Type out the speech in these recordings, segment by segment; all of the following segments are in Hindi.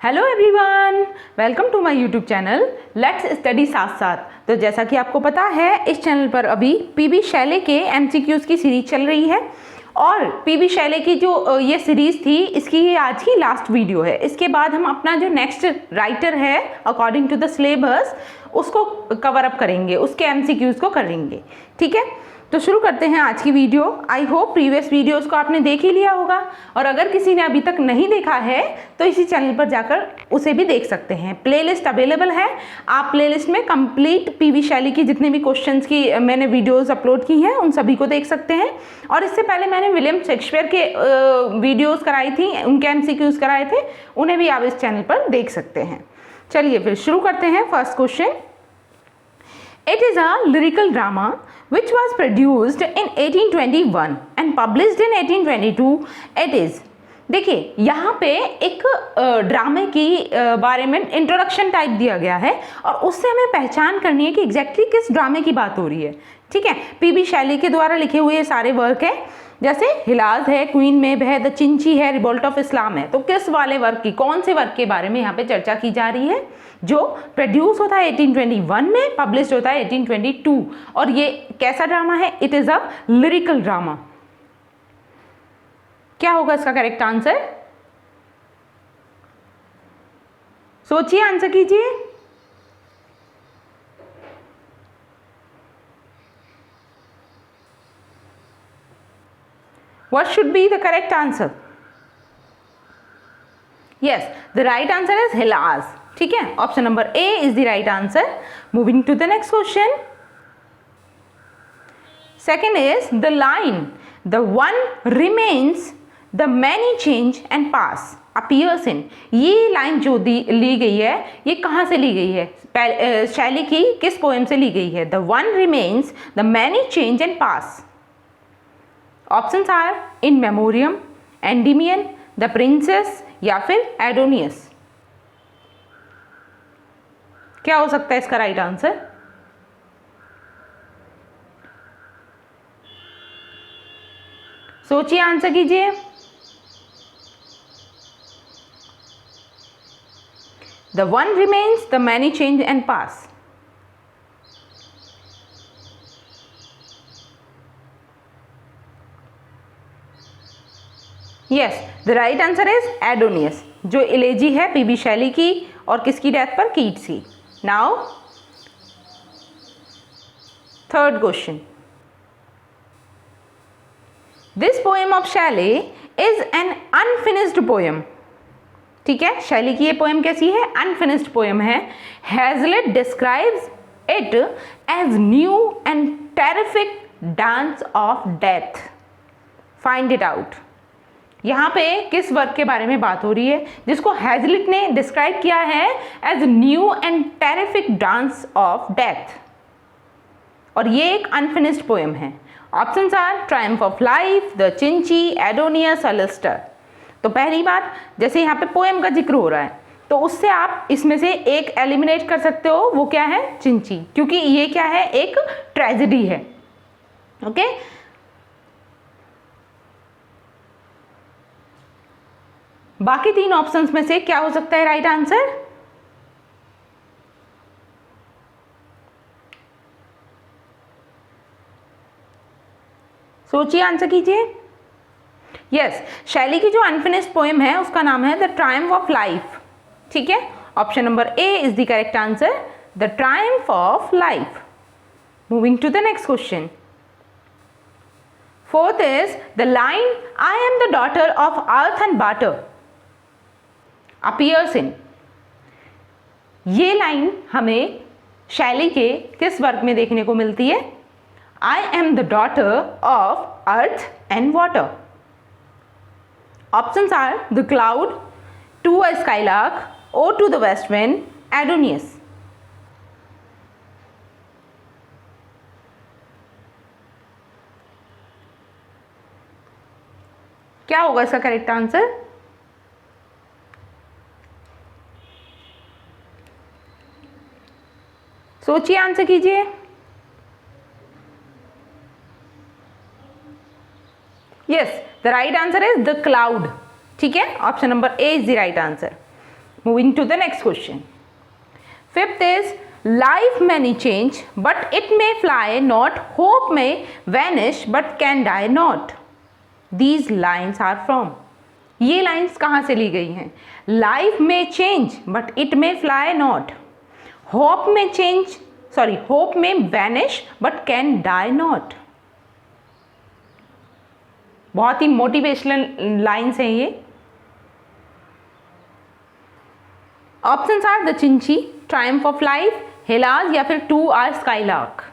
Hello everyone, welcome to my YouTube channel let's study साथ साथ। तो जैसा कि आपको पता है, इस चैनल पर अभी पीबी शैले के एमसीक्यूज़ की सीरीज चल रही है और पीबी शैले की जो ये सीरीज़ थी, इसकी ये आज की लास्ट वीडियो है। इसके बाद हम अपना जो नेक्स्ट राइटर है अकॉर्डिंग टू द सिलेबस उसको कवर अप करेंगे, उसके एमसीक्यूज़ को करेंगे। ठीक है, तो शुरू करते हैं आज की video. I hope previous videos को आपने देख ही लिया होगा और अगर किसी ने अभी तक नहीं देखा है तो इसी चैनल पर जाकर उसे भी देख सकते हैं। प्लेलिस्ट अवेलेबल है, आप प्लेलिस्ट में कंप्लीट पीबी शैली की जितने भी क्वेश्चंस की मैंने वीडियोस अपलोड की हैं उन सभी को देख सकते हैं। और इससे पहले मैंने विलियम शेक्सपियर के वीडियोज़ कराई थी, उनके एमसीक्यूज कराए थे, उन्हें भी आप इस चैनल पर देख सकते हैं। चलिए फिर शुरू करते हैं। First question, It is a lyrical drama which was produced in 1821 and published in 1822. It is, देखिए यहाँ पे एक ड्रामे की बारे में इंट्रोडक्शन टाइप दिया गया है और उससे हमें पहचान करनी है कि एग्जैक्टली किस ड्रामे की बात हो रही है। ठीक है, पीबी शैली के द्वारा लिखे हुए सारे वर्क हैं, जैसे हिलाज है, क्वीन मेब है, द चिंची है, रिवोल्ट ऑफ इस्लाम है। तो किस वाले वर्क की, कौन से वर्क के बारे में यहाँ पे चर्चा की जा रही है? जो प्रोड्यूस होता है 1821 में, पब्लिश होता है 1822। और ये कैसा ड्रामा है? It is a lyrical drama. क्या होगा इसका करेक्ट आंसर? सोचिए, आंसर कीजिए। What should be the correct answer? Yes, the right answer is Hilaz. ठीक है, option number A is the right answer. Moving to the next question. Second is the line the one remains the many change and pass appears in. ये लाइन जो ली गई है, ये कहाँ से ली गई है? शैली की किस पोएम से ली गई है? The one remains the many change and pass. Options are In Memoriam, Endymion, the Princess या फिर एडोनियस। क्या हो सकता है इसका राइट आंसर? सोचिए, आंसर कीजिए। The one remains the many change and pass. Yes, the right answer is Adonais, जो इलेजी है पीबी शैली की और किसकी डेथ पर? कीट्स की। Now third question, this poem of Shelley is an unfinished poem. ठीक है, शैली की ये पोएम कैसी है? अनफिनिश्ड पोएम है। Hazlitt describes it as new and terrific dance of death. Find it out. यहाँ पे किस वर्क के बारे में बात हो रही है जिसको हैजलिट ने डिस्क्राइब किया है as new and terrific dance of death, और ये एक अनफिनिश्ड पोएम है? Options are Triumph of Life, the Cenci, Adonais, Alastor. तो पहली बात, जैसे यहाँ पे पोएम का जिक्र हो रहा है तो उससे आप इसमें से एक एलिमिनेट कर सकते हो। वो क्या है? चिंची, क्योंकि ये क्या है? एक ट्रेजेडी है। ओके, बाकी तीन ऑप्शंस में से क्या हो सकता है राइट आंसर? सोचिए, आंसर कीजिए। यस, शैली की जो अनफिनिश्ड पोएम है उसका नाम है द ट्रायम्फ ऑफ लाइफ। ठीक है, option number A is the correct answer, the triumph of life. Moving to the next question. Fourth is the line I am the daughter of earth and water appears in. ये लाइन हमें शैली के किस वर्क में देखने को मिलती है? I am the daughter of earth and water. Options are the Cloud, to a Skylark, o to the West Wind, Adonais. क्या होगा इसका करेक्ट आंसर? सोचिए, आंसर कीजिए। Yes, the right answer is the Cloud. ठीक है, option number A is the right answer. Moving to the next question. Fifth is life may change but it may fly not, hope may vanish but can die not. These lines are from. ये लाइन्स कहाँ से ली गई हैं? Life may change but it may fly not, hope may change hope may vanish but can die not. बहुत ही मोटिवेशनल लाइन्स हैं ये। Options are the Cenci, Triumph of Life, Hellas या फिर to a Skylark.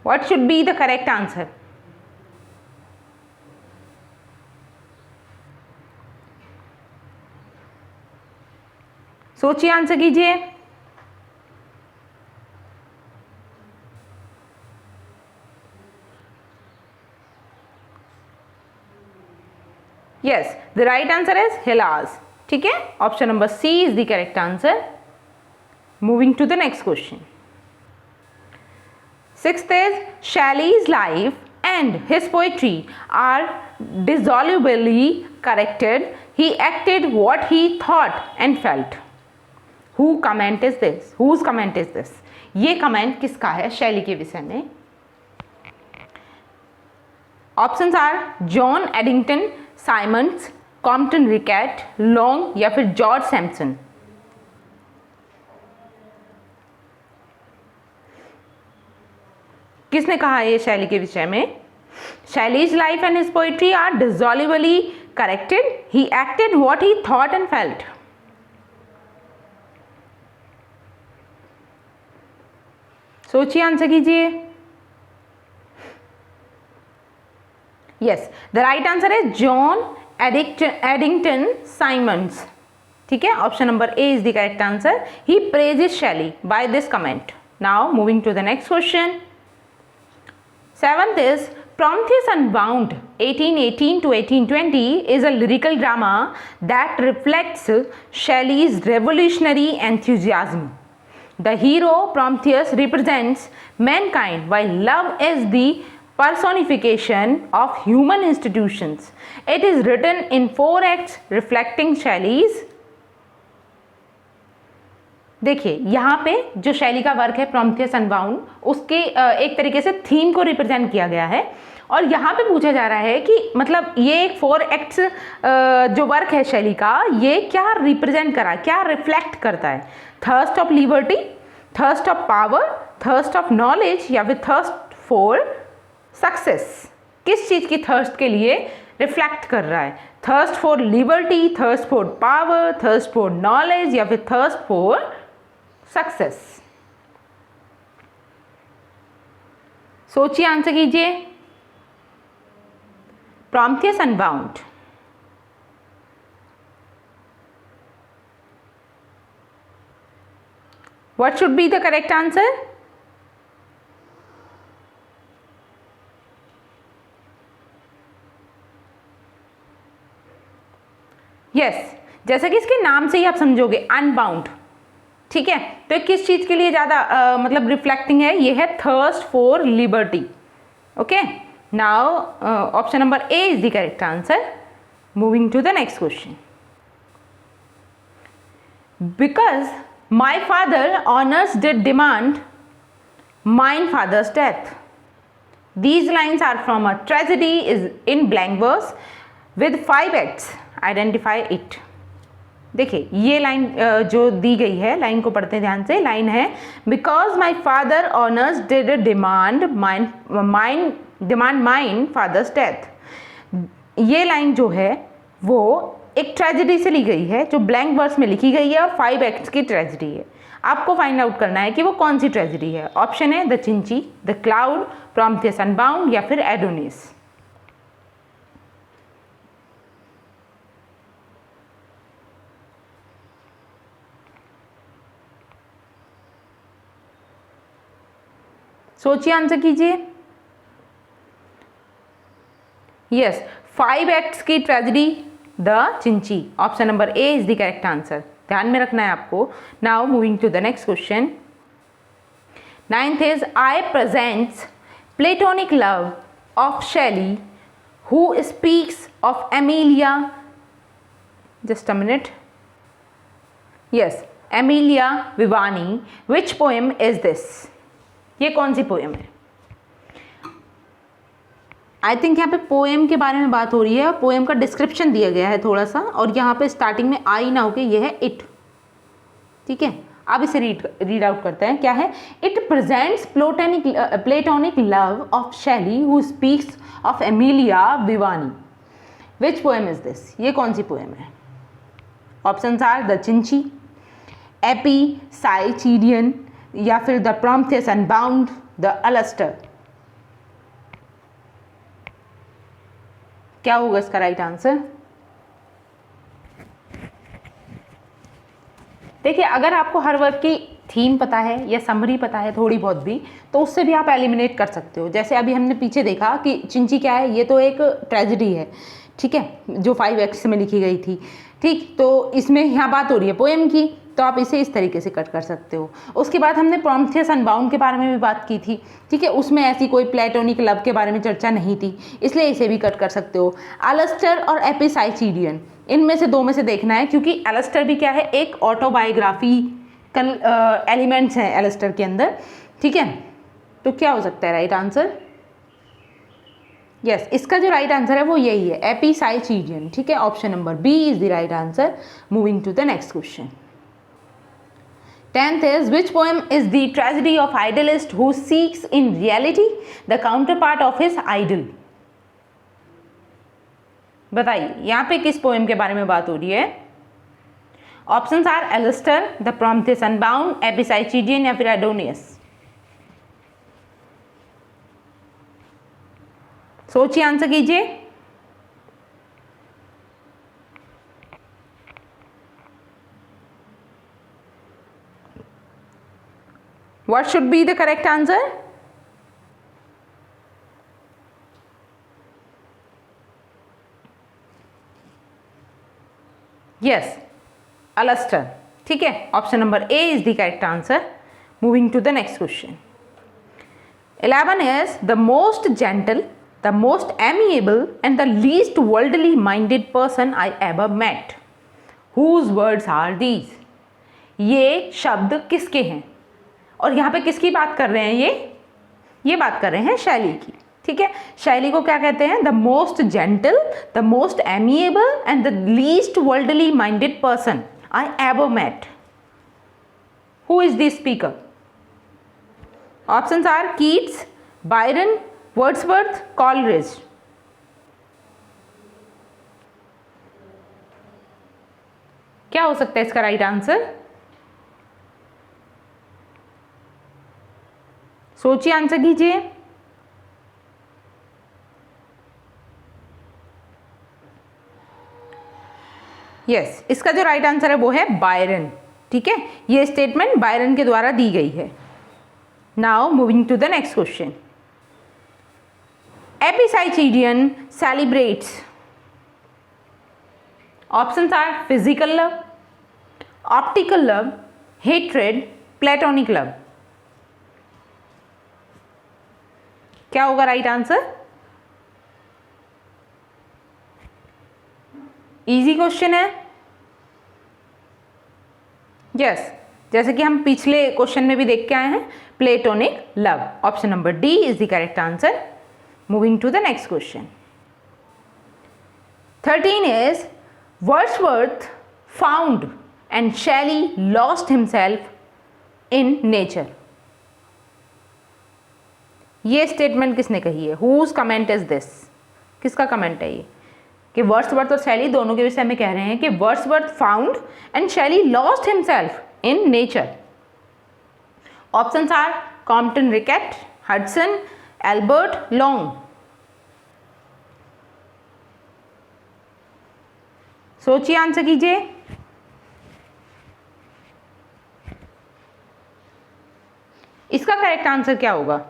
What should be the correct answer? सोचिए, आंसर कीजिए। Yes, the right answer is Hellas. ठीक है, option number C is the correct answer. Moving to the next question. Sixth is Shelley's life and his poetry are dissolubly corrected, he acted what he thought and felt. Who comment is this? Whose comment is this? ये कमेंट किसका है शैली के विषय में? Options are John Addington, Symonds, Compton Rickett, long या फिर जॉर्ज सैमसन। किसने कहा ये शैली के विषय में? Shelley's life and his poetry are dissolubly corrected, he acted what he thought and felt. सोचिए, आंसर कीजिए। यस, द राइट आंसर है जॉन एडिंगटन साइमंड्स। ठीक है, option number A is the correct answer. He praises Shelley by this comment. Now moving to the next question. Seventh is Prometheus Unbound 1818 to 1820 is a lyrical drama that reflects Shelley's revolutionary enthusiasm. The hero Prometheus represents mankind while love is the personification of human institutions. It is written in 4 acts reflecting Shelley's। देखिए, यहाँ पे जो शैली का वर्क है प्रॉम्थियस अनबाउंड, उसके एक तरीके से थीम को रिप्रेजेंट किया गया है। और यहाँ पे पूछा जा रहा है कि मतलब ये 4 एक्ट्स जो वर्क है शैली का, ये क्या रिप्रेजेंट करा, क्या रिफ्लेक्ट करता है? Thirst of liberty, thirst of power, thirst of knowledge या फिर थर्स्ट फॉर सक्सेस। किस चीज़ की थर्स्ट के लिए रिफ्लेक्ट कर रहा है? Thirst for liberty, thirst for power, thirst for knowledge या फिर थर्स्ट फॉर सक्सेस। सोचिए, आंसर कीजिए। Prometheus unbound. What should be the correct answer? Yes, जैसा कि इसके नाम से ही आप समझोगे, अनबाउंड। ठीक है, तो किस चीज के लिए ज्यादा मतलब रिफ्लेक्टिंग है? ये है thirst for liberty. Okay, now option number A is the correct answer. Moving to the next question. Because my father honors did demand mine father's death. These lines are from a tragedy is in blank verse with 5 acts. Identify it. देखिए, ये लाइन जो दी गई है, लाइन को पढ़ते हैं ध्यान से। लाइन है because my father honours did demand mine father's death. ये लाइन जो है वो एक ट्रेजेडी से ली गई है जो ब्लैंक वर्स में लिखी गई है और 5 एक्ट्स की ट्रेजेडी है। आपको फाइंड आउट करना है कि वो कौन सी ट्रेजेडी है। ऑप्शन है the Cenci, the Cloud, Prometheus Unbound या फिर एडोनिस। सोचिए, आंसर कीजिए। यस, 5 एक्ट्स की tragedy the Cenci. Option number A is the correct answer. ध्यान में रखना है आपको। Now moving to the next question. 9th is I presents platonic love of Shelley who speaks of Emilia, just a minute, yes, Emilia Viviani, which poem is this? ये कौन सी पोएम है? आई थिंक यहाँ पे पोएम के बारे में बात हो रही है, पोएम का डिस्क्रिप्शन दिया गया है थोड़ा सा, और यहाँ पे स्टार्टिंग में आई ना होके ये है इट, ठीक है। अब इसे रीड आउट करते हैं, क्या है? It presents platonic love of Shelley who speaks of Emilia Viviani. Which poem is this? ये कौन सी पोएम है? Options are the Cenci, Epipsychidion, या फिर the Prometheus Unbound, the Alastor. क्या होगा इसका राइट आंसर? देखिए, अगर आपको हर वर्क की थीम पता है या समरी पता है थोड़ी बहुत भी, तो उससे भी आप एलिमिनेट कर सकते हो। जैसे अभी हमने पीछे देखा कि चिंची क्या है, ये तो एक ट्रेजेडी है, ठीक है, जो 5 एक्ट्स में लिखी गई थी, ठीक। तो इसमें यहाँ बात हो रही है पोएम की, तो आप इसे इस तरीके से कट कर सकते हो। उसके बाद हमने प्रॉम्थेस अनबाउंड के बारे में भी बात की थी, ठीक है, उसमें ऐसी कोई प्लेटोनिक लव के बारे में चर्चा नहीं थी, इसलिए इसे भी कट कर सकते हो। अलस्टर और एपिसाइचिडियन, इनमें से 2 में से देखना है, क्योंकि अलस्टर भी क्या है, एक ऑटोबायोग्राफिकल एलिमेंट्स हैं अलस्टर के अंदर, ठीक है। तो क्या हो सकता है राइट आंसर? यस, इसका जो राइट आंसर है वो यही है, एपिसाइचिडियन, ठीक है। Option number B is the right answer. Moving to the next question. 10th is, which poem is the tragedy of idealist who seeks in reality the counterpart of his idol? बताइए यहाँ पे किस पोएम के बारे में बात हो रही है? Options are Alastor, the Prometheus Unbound, Epipsychidion, या फिर एडोनियस। सोचिए, आंसर कीजिए। What should be the correct answer? Yes, Alastor, ठीक है। Option number A is the correct answer. Moving to the next question. 11 is, the most gentle, the most amiable, and the least worldly minded person I ever met. Whose words are these? ये शब्द किसके हैं और यहाँ पे किसकी बात कर रहे हैं? ये बात कर रहे हैं शैली की, ठीक है। शैली को क्या कहते हैं? The most gentle, the most amiable, and the least worldly minded person I ever met. Who is this speaker? Options are Keats, Byron, Wordsworth, Coleridge. क्या हो सकता है इसका राइट आंसर? सोचिए, आंसर कीजिए। यस, इसका जो राइट आंसर है वो है बायरन, ठीक है। ये स्टेटमेंट बायरन के द्वारा दी गई है। Now moving to the next question. Epipsychidion celebrates, options are physical love, optical love, hatred, platonic love. क्या होगा राइट आंसर? इजी क्वेश्चन है। यस, जैसे कि हम पिछले क्वेश्चन में भी देख के आए हैं, platonic love. Option number D is the correct answer. Moving to the next question. 13 is, Wordsworth found and Shelley lost himself in nature. ये स्टेटमेंट किसने कही है? Whose comment is this? किसका कमेंट है ये? कि वर्ड्सवर्थ और शैली दोनों के विषय में कह रहे हैं कि Wordsworth found and Shelley lost himself in nature. Options are Compton Rickett, Hudson, Albert Long. सोचिए, आंसर कीजिए। इसका करेक्ट आंसर क्या होगा?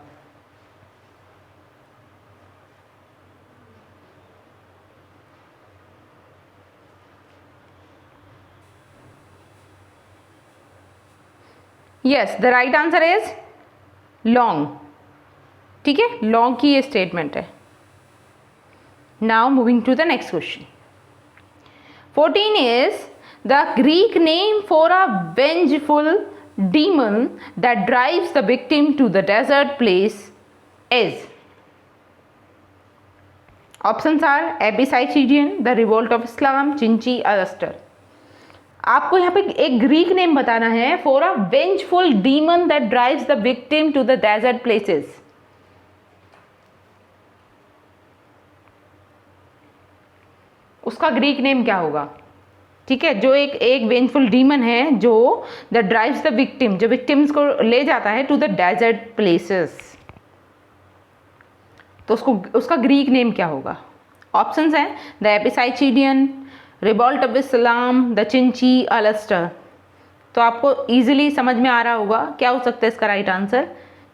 Yes, the right answer is Long, ठीक है। लॉन्ग की ये स्टेटमेंट है। Now moving to the next question. 14 is, the Greek name for a vengeful demon that drives the victim to the desert place is? Options are Epipsychidion, the revolt of Islam, Chinchi, Alastor. आपको यहाँ पे एक ग्रीक नेम बताना है for a vengeful demon that drives the victim to the desert places. उसका ग्रीक नेम क्या होगा? ठीक है, जो एक वेंजफुल डीमन है जो द ड्राइव्स द विक्टिम, जो विक्टिम्स को ले जाता है टू द डेजर्ट प्लेसेस, तो उसका ग्रीक नेम क्या होगा? ऑप्शंस हैं the Epipsychidion, Revolt of Islam, the Cenci, Alastor. तो आपको इजीली समझ में आ रहा होगा क्या हो सकता है इसका राइट आंसर।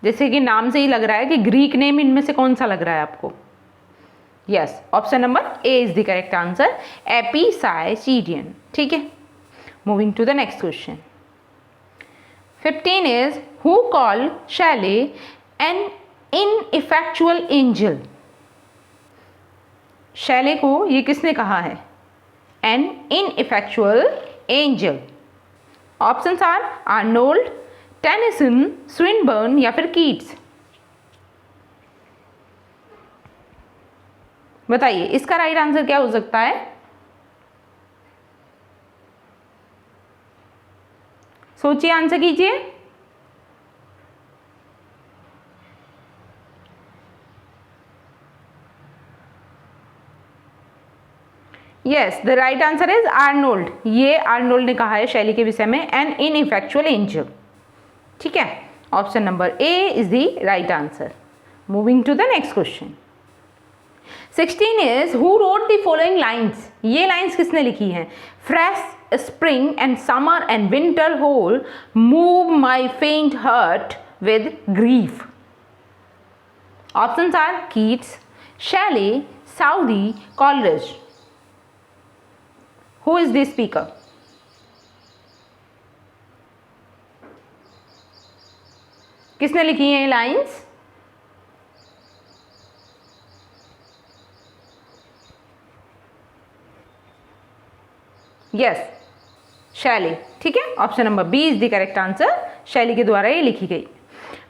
जैसे कि नाम से ही लग रहा है कि ग्रीक नेम इनमें से कौन सा लग रहा है आपको। Yes, option number A is the correct answer, Epipsychidion. ठीक है, moving to the next question. 15 is who called Shelley an ineffectual angel? Shelley को ये किसने कहा है an ineffectual angel? Options are Arnold, Tennyson, Swinburne या फिर कीट्स। बताइए इसका राइट आंसर क्या हो सकता है? सोचिए, आंसर कीजिए। Yes, the right answer is Arnold. ये आर्नोल्ड ने कहा है शैली के विषय में एन इनइफेक्चुअल एंजल। ठीक है, option number A is the right answer. Moving to the next question. 16 is who wrote the following lines? ये लाइन्स किसने लिखी हैं? Fresh spring and summer and winter whole move my faint heart with grief. Options are Keats, Shelley, Southey, Coleridge. Who is the speaker? किसने लिखी हैं ये लाइन्स? Yes, Shelley. ठीक है, option number B is the correct answer, Shelley के द्वारा ये लिखी गई।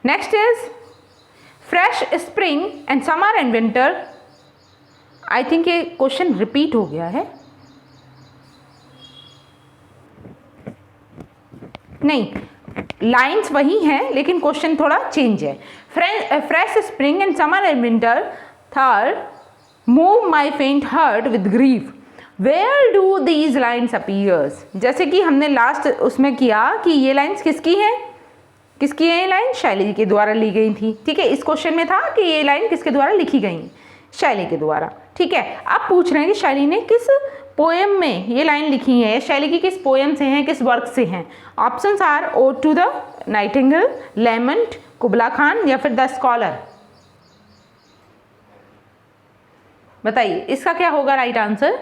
Next is fresh spring and summer and winter. I think ये क्वेश्चन रिपीट हो गया है। नहीं, लाइन्स वही हैं लेकिन क्वेश्चन थोड़ा चेंज है। Fresh spring and summer and winter third move my faint heart with grief, where do these lines appears? जैसे कि हमने लास्ट उसमें किया कि ये लाइन्स किसकी हैं? किसकी है ये लाइन? शैली के द्वारा ली गई थी। ठीक है, इस क्वेश्चन में था कि ये लाइन किसके द्वारा लिखी गई? शैली के द्वारा। ठीक है, अब पूछ रहे हैं कि शैली ने किस पोएम में ये लाइन लिखी है, शैली की किस पोएम से हैं, किस वर्क से हैं? Options are Ode to the Nightingale, Lament, Kubla Khan या फिर द स्कॉलर। बताइए इसका क्या होगा राइट आंसर?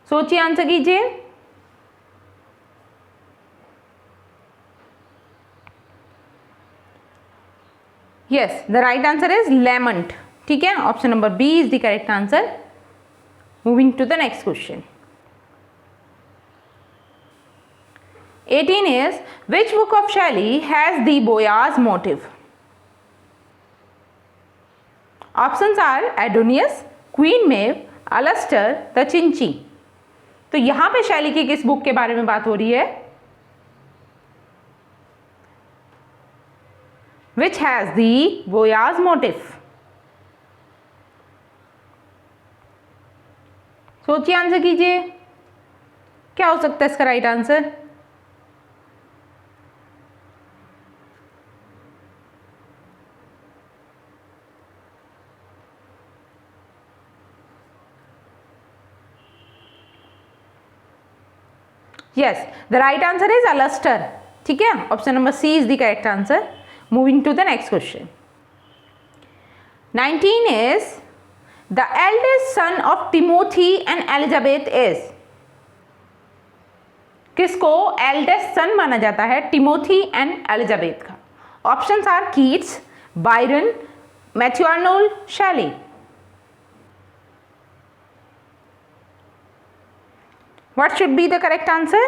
सोचिए, आंसर कीजिए। Yes, the right answer is Lament. ठीक है, option number B is the correct answer. Moving to the next question. 18 is which book of Shelley has the voyage motive? Options are Adonius, Queen Maeve, Alastor, The Cinci। तो यहां पे शैली की किस बुक के बारे में बात हो रही है? Which has the voyage motive? सोचिए, आंसर कीजिए, क्या हो सकता है इसका right answer? Yes, the right answer is Alastor। ठीक है, option number C is the correct answer. Moving to the next question. 19 is the eldest son of Timothy and Elizabeth is। किसको एल्डेस्ट सन माना जाता है टिमोथी एंड एलिजाबेथ का? Options are Keats, Byron, Matthew Arnold, Shelley. What should be the correct answer?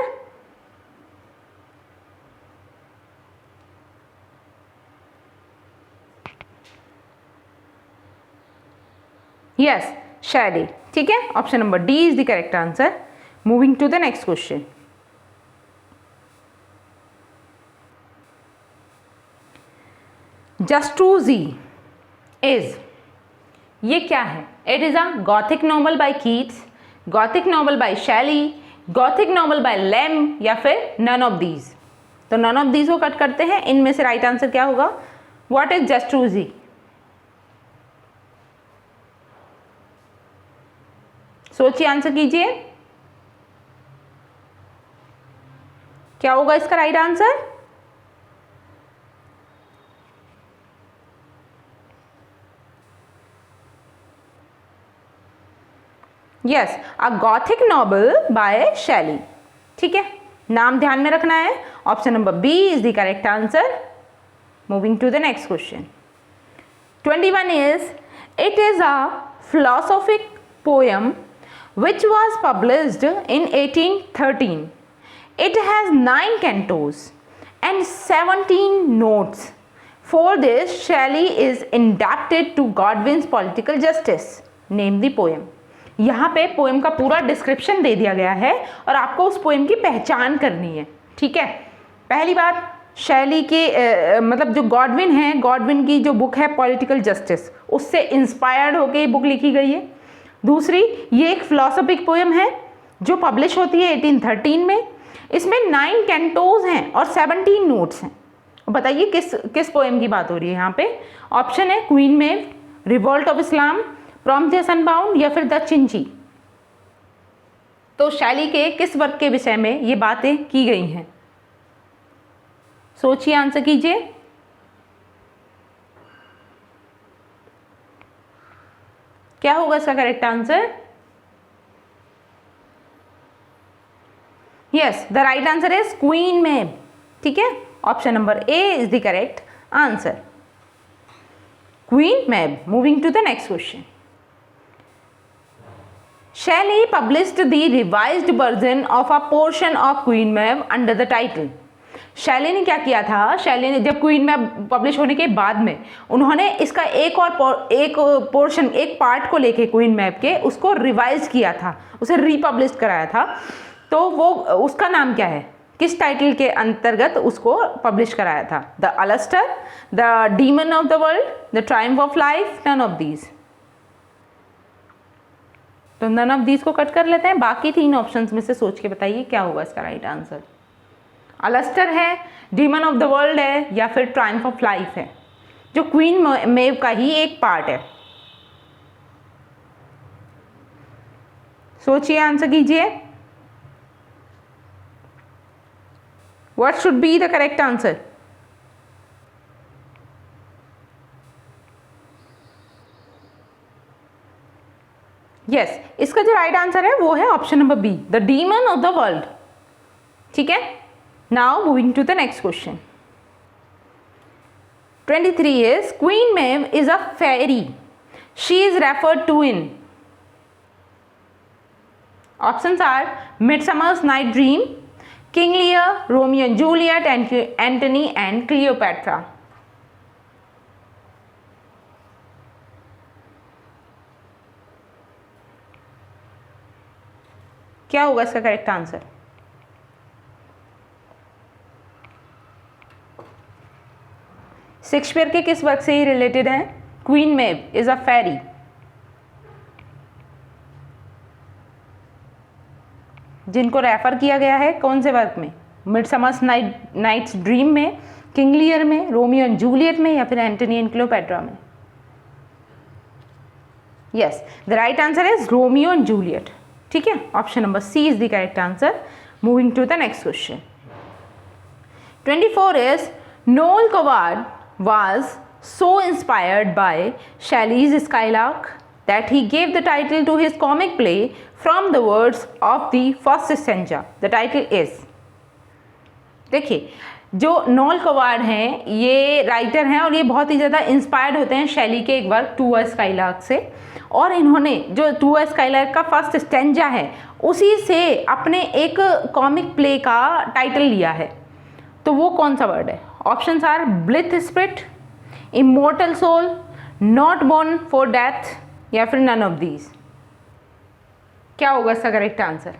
Yes, Shelley. ठीक है, option number D is the correct answer. Moving to the next question. Zastrozzi is, ये क्या है? It is a gothic novel by Keats, gothic novel by Shelley, gothic novel by Lamb, या फिर नन ऑफ दीज. तो नन ऑफ दीज को कट करते हैं. इनमें से राइट आंसर क्या होगा? What is Zastrozzi? सोचिए, आंसर कीजिए. क्या होगा इसका right answer? Yes, a gothic novel by Shelley. ठीक है, नाम ध्यान में रखना है. Option number B is the correct answer. Moving to the next question. 21 is, it is a philosophic poem which was published in 1813. It has 9 cantos and 17 notes. For this, Shelley is indebted to Godwin's political justice. Name the poem. यहाँ पे पोएम का पूरा डिस्क्रिप्शन दे दिया गया है और आपको उस पोएम की पहचान करनी है. ठीक है, पहली बात, शैली के मतलब जो गॉडविन है, गॉडविन की जो बुक है पॉलिटिकल जस्टिस, उससे इंस्पायर्ड होकर ये बुक लिखी गई है. दूसरी, ये एक फिलोसॉफिक पोएम है जो पब्लिश होती है 1813 में. इसमें 9 कैंटोज हैं और 17 नोट्स हैं. बताइए किस पोएम की बात हो रही है यहाँ पे? ऑप्शन है Queen Mab, revolt of Islam, Prometheus Unbound, या फिर द चिंची. तो शैली के किस वर्क के विषय में ये बातें की गई हैं? सोचिए, आंसर कीजिए. क्या होगा इसका correct answer? Yes, the right answer is Queen Mab. ठीक है, option number A is the correct answer. Queen Mab. Moving to the next question. Shelley published the revised version of a portion of Queen Maeve under the title. शैली ने क्या किया था? शैली ने जब क्वीन मेव पब्लिश होने के बाद में उन्होंने इसका एक पोर्शन, एक पार्ट को लेके क्वीन मेव के उसको रिवाइज किया था, उसे रीपब्लिश कराया था. तो वो उसका नाम क्या है? किस टाइटल के अंतर्गत उसको पब्लिश कराया था? The Alastor, the daemon of the world, the triumph of life, none of these. तो नन ऑफ दीज को कट कर लेते हैं. बाकी 3 ऑप्शंस में से सोच के बताइए क्या होगा इसका राइट आंसर. अलस्टर है, डीमन ऑफ द वर्ल्ड है, या फिर ट्रायम्फ ऑफ लाइफ है, जो क्वीन मेव का ही एक पार्ट है. सोचिए, आंसर कीजिए. What should be the correct answer? Yes, इसका जो राइट आंसर है वो है option number B, the daemon of the world. ठीक है, now moving to the next question. 23 is, Queen Maeve is a fairy. She is referred to in. Options are Midsummer's Night Dream, King Lear, Romeo and Juliet, and Antony and Cleopatra. क्या होगा इसका करेक्ट आंसर? शेक्सपियर के किस वर्क से ही रिलेटेड है? Queen Mab is a fairy. जिनको रेफर किया गया है कौन से वर्क में? मिडसमर्स नाइट्स ड्रीम में, किंग लियर में, रोमियो एंड जूलियट में, या फिर एंटनी एंड क्लियोपेट्रा में? Yes, the right answer is Romeo and Juliet. ठीक है, option number C is the correct answer. Moving to the next question. 24 is, Noel Coward was so inspired by Shelley's Skylark that he gave the title to his comic play from the words of the first stanza. The title is, देखिए जो नॉल कवार्ड हैं ये राइटर हैं और ये बहुत ही ज़्यादा इंस्पायर्ड होते हैं शैली के एक वर्क टू अ स्काईलार्क से, और इन्होंने जो टू अ स्काईलार्क का फर्स्ट स्टेंजा है उसी से अपने एक कॉमिक प्ले का टाइटल लिया है। तो वो कौन सा वर्ड है? Options are blithe spirit, immortal soul, not born for death, या फिर नन ऑफ दीज। क्या होगा इसका करेक्ट आंसर?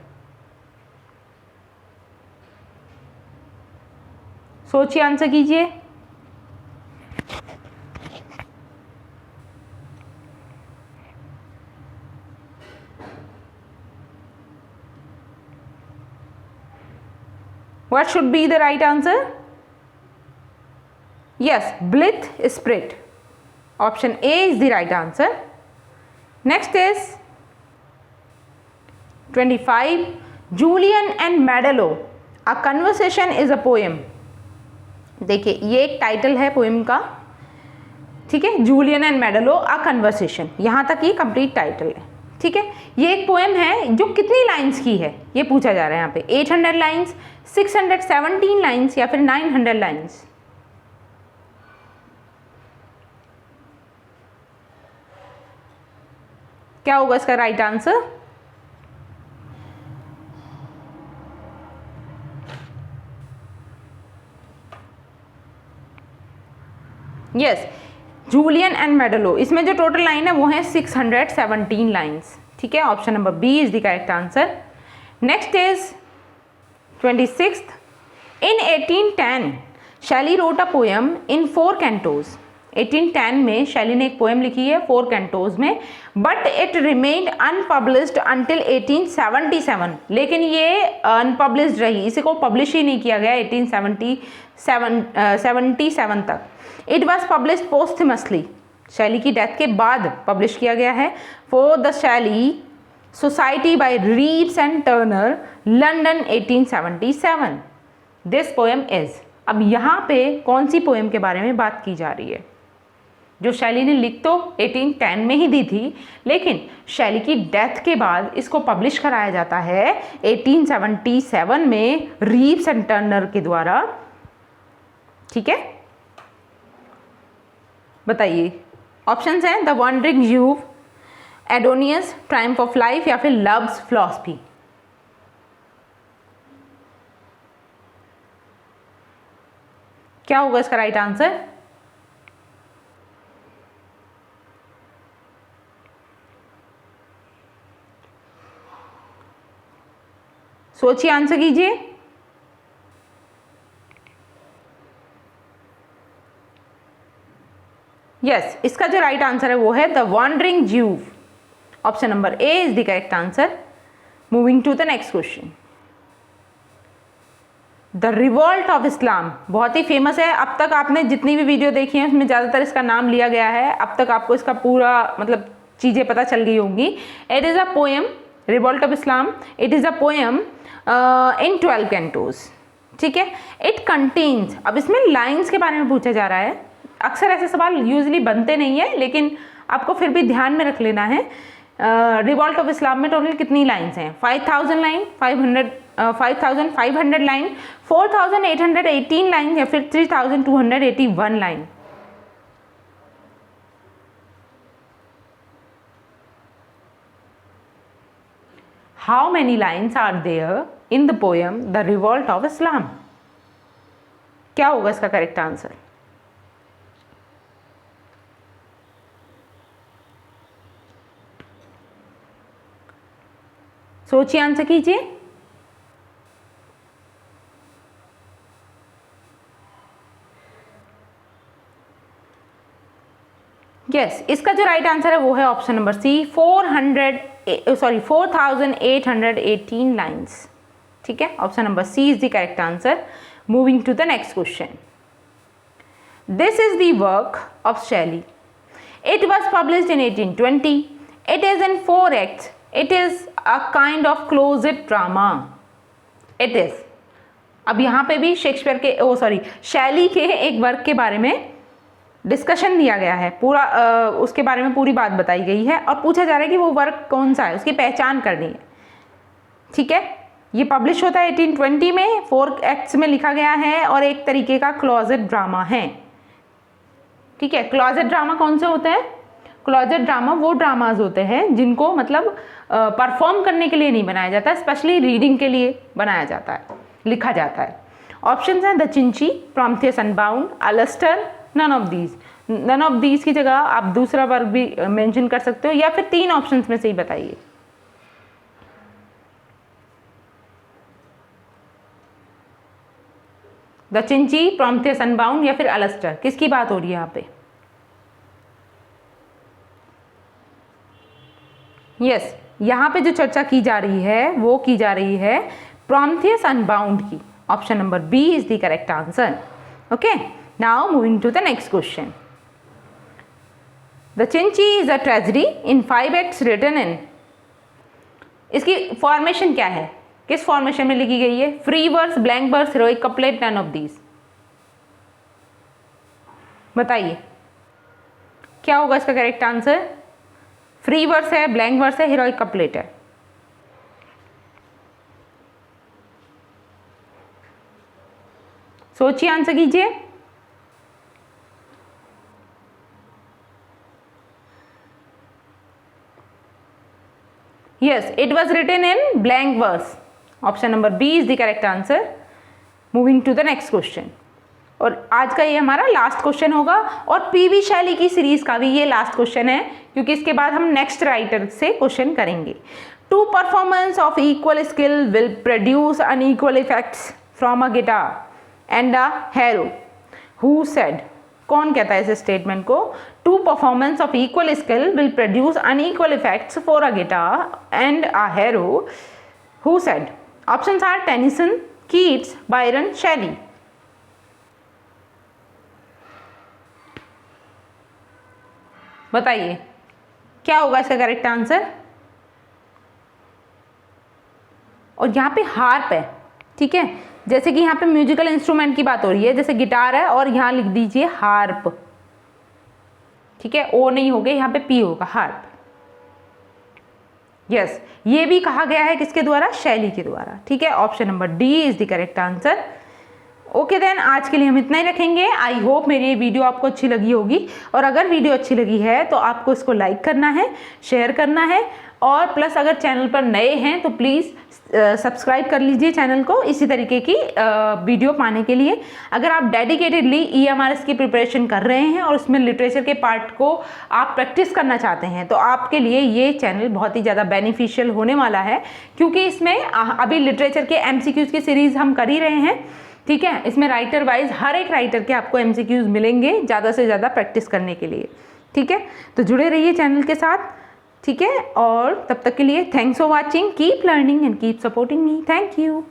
सोचिए, आंसर कीजिए। What should be the right answer? Yes, blith spirit. Option A is the right answer. Next is 25. Julian and Madello, A Conversation is a Poem. देखिए ये एक टाइटल है पोएम का, ठीक है। जूलियन एंड मेडेलो अ कन्वर्सेशन, यहाँ तक ये कंप्लीट टाइटल है, ठीक है। ये एक पोएम है जो कितनी लाइंस की है ये पूछा जा रहा है यहाँ पे। 800 लाइंस, 617 लाइंस, या फिर 900 लाइंस। क्या होगा इसका right answer? Yes, Julian and Maddalo, इसमें जो टोटल लाइन है वो है 617 लाइंस, ठीक है। Option number B is the correct answer. Next is 26th. In 1810 Shelley wrote a poem in 4 cantos. 1810 में शैली ने एक पोएम लिखी है 4 कैंटोज में, but it remained unpublished until 1877। लेकिन ये अनपब्लिश्ड रही, इसे को पब्लिश ही नहीं किया गया 1877 तक। इट वॉज पब्लिश्ड पोस्टमसली, शैली की डेथ के बाद पब्लिश किया गया है। फॉर द शैली society bye Reeves and Turner, London 1877। This poem is. अब यहाँ पे कौन सी पोएम के बारे में बात की जा रही है? जो शैली ने लिख तो 1810 में ही दी थी, लेकिन शैली की डेथ के बाद इसको पब्लिश कराया जाता है 1877 में रीव्स एंड टर्नर के द्वारा, ठीक है। बताइए, ऑप्शंस हैं the Wandering Jew, Adonais, Triumph of Life, या फिर लव्स फिलॉसफी। क्या होगा इसका राइट आंसर? सोचिए, आंसर कीजिए। यस, इसका जो राइट आंसर है वो है the Wandering Jew. Option number A is the correct answer. Moving to the next question. The revolt of Islam बहुत ही फेमस है। अब तक आपने जितनी भी वीडियो देखी है उसमें ज़्यादातर इसका नाम लिया गया है। अब तक आपको इसका पूरा मतलब चीज़ें पता चल गई होंगी। It is a poem, revolt of Islam, it is a poem in 12 cantos, ठीक है। इट कंटेन्स, अब इसमें लाइन्स के बारे में पूछा जा रहा है। अक्सर ऐसे सवाल यूजली बनते नहीं है, लेकिन आपको फिर भी ध्यान में रख लेना है। रिवॉल्ट ऑफ इस्लाम में टोटल कितनी लाइन्स हैं? 5000 लाइन, 5500 लाइन, 4818 लाइन, या फिर 3281 line. How many lines are there in the poem the revolt of Islam? क्या होगा इसका करेक्ट आंसर? सोचिए, आंसर कीजिए। यस, इसका जो राइट आंसर है वो है ऑप्शन नंबर सी, 4818 लाइन्स, ठीक है। Option number C is the correct answer. Moving to the next question. This is the work of Shelley. It was published in 1820। इट इज इन 4 acts. It is a kind of closet drama. It is. अब यहाँ पे भी शेक्सपियर के शैली के एक वर्क के बारे में डिस्कशन दिया गया है। पूरा उसके बारे में पूरी बात बताई गई है और पूछा जा रहा है कि वो वर्क कौन सा है, उसकी पहचान करनी है, ठीक है। ये पब्लिश होता है 1820 में, 4 एक्ट्स में लिखा गया है और एक तरीके का क्लोजेट ड्रामा है। ठीक है, क्लोजेट ड्रामा कौन से होते हैं? क्लोजेट ड्रामा वो ड्रामाज होते हैं जिनको मतलब परफॉर्म करने के लिए नहीं बनाया जाता, स्पेशली रीडिंग के लिए बनाया जाता है, लिखा जाता है। ऑप्शंस हैं the Cenci, Prometheus Unbound, Alastor, none of these. None of these की जगह आप दूसरा वर्ग भी मेंशन कर सकते हो या फिर 3 ऑप्शंस में से ही बताइए। द चिंची, प्रॉम्थियस अनबाउंड या फिर अलस्टर, किसकी बात हो रही है यहाँ पे? यस, यहाँ पे जो चर्चा की जा रही है वो की जा रही है प्रॉम्थियस अनबाउंड की। Option number B is the correct answer. Okay, now moving to the next question. The Cenci is a tragedy in 5 acts written in. इसकी फॉर्मेशन क्या है? किस फॉर्मेशन में लिखी गई है? Free verse, blank verse, heroic couplet, none of these. बताइए क्या होगा इसका करेक्ट आंसर? फ्री वर्स है, ब्लैंक वर्स है, हीरोइक कपलेट है। सोचिए, आंसर कीजिए। Yes, it was written in blank verse. Option number B is the correct answer. Moving to the next question. और आज का ये हमारा लास्ट क्वेश्चन होगा और पीबी शैली की सीरीज का भी ये लास्ट क्वेश्चन है, क्योंकि इसके बाद हम नेक्स्ट राइटर से क्वेश्चन करेंगे। 2 performance of equal skill will produce unequal effects from a guitar and a harrow. Who said? कौन कहता है इस स्टेटमेंट को? 2 performance of equal skill will produce unequal effects for a guitar and a harrow. Who said? Options are Tennyson, Keats, Byron, Shelley. बताइए क्या होगा इसका करेक्ट आंसर? और यहाँ पे हार्प है, ठीक है, जैसे कि यहाँ पे म्यूजिकल इंस्ट्रूमेंट की बात हो रही है, जैसे गिटार है और यहाँ लिख दीजिए हार्प। ठीक है, ओ नहीं होगा, यहाँ पे पी होगा, हार्प। यस, ये भी कहा गया है किसके द्वारा? शैली के द्वारा। ठीक है, option number D is the correct answer. Okay then, आज के लिए हम इतना ही रखेंगे। आई होप मेरी ये वीडियो आपको अच्छी लगी होगी, और अगर वीडियो अच्छी लगी है तो आपको इसको लाइक करना है, शेयर करना है, और प्लस अगर चैनल पर नए हैं तो प्लीज़ सब्सक्राइब कर लीजिए चैनल को इसी तरीके की वीडियो पाने के लिए। अगर आप डेडिकेटेडली EMRS की प्रिपरेशन कर रहे हैं और उसमें लिटरेचर के पार्ट को आप प्रैक्टिस करना चाहते हैं तो आपके लिए ये चैनल बहुत ही ज़्यादा बेनिफिशियल होने वाला है, क्योंकि इसमें अभी लिटरेचर के MCQs की सीरीज़ हम कर ही रहे हैं। ठीक है, इसमें राइटर वाइज हर एक राइटर के आपको MCQs मिलेंगे ज़्यादा से ज़्यादा प्रैक्टिस करने के लिए। ठीक है, तो जुड़े रहिए चैनल के साथ। ठीक है, और तब तक के लिए thanks for watching, keep learning and keep supporting me. Thank you.